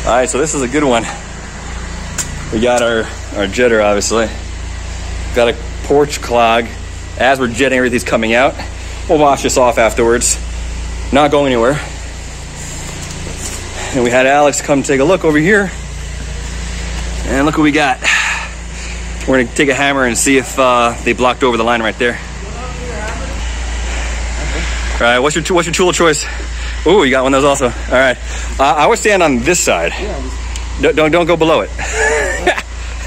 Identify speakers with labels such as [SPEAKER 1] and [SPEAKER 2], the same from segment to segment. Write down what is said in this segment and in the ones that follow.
[SPEAKER 1] All right, so this is a good one. We got our jetter, obviously. Got a porch clog. As we're jetting, everything's coming out. We'll wash this off afterwards. Not going anywhere. And we had Alex come take a look over here. And look what we got. We're gonna take a hammer and see if they blocked over the line right there. All right, what's your tool of choice? Ooh, you got one of those also. All right, I would stand on this side. Don't go below it.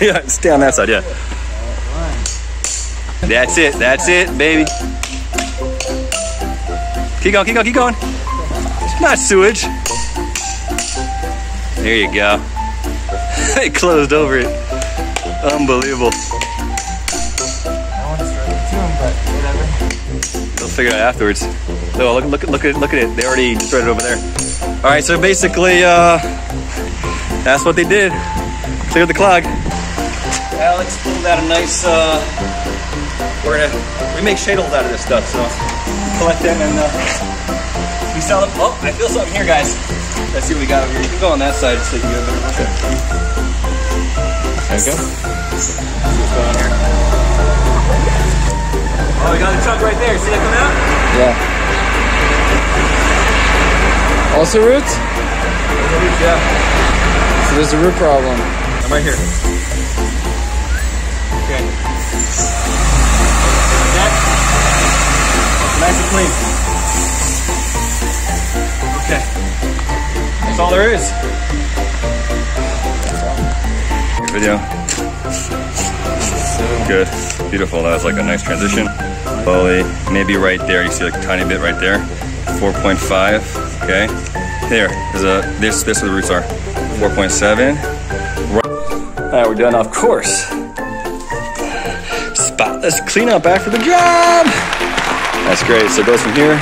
[SPEAKER 1] Yeah, stay on that side. Yeah. That's it, baby. Keep going. It's not sewage. There you go. They closed over it. Unbelievable.
[SPEAKER 2] I want to start with two, but whatever.
[SPEAKER 1] They'll figure it out afterwards. Oh, look at it. They already started over there. All right, so basically, that's what they did. Cleared the clog. Alex pulled out a nice. We make shadles out of this stuff, so collect them and we sell them. Oh, I feel something here, guys. Let's see what we got over here. You can go on that side so you can get a better picture. There you go. See what's going on here. Oh, we got a chunk right there. See that come out?
[SPEAKER 2] Yeah. Also roots?
[SPEAKER 1] Yeah.
[SPEAKER 2] So there's a root problem.
[SPEAKER 1] I'm right here. Okay. Like that. Nice and clean. Okay. That's all there is. Good video. Good. Beautiful. That was like a nice transition. Slowly, maybe right there. You see like a tiny bit right there. 4.5. Okay. There. There's this where the roots are. 4.7. All right, we're done. Of course. Spotless cleanup after the job. That's great. So it goes from here,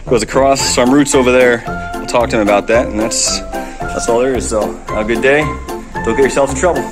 [SPEAKER 1] goes across, some roots over there. We'll talk to him about that, and that's all there is. So have a good day. Don't get yourself in trouble.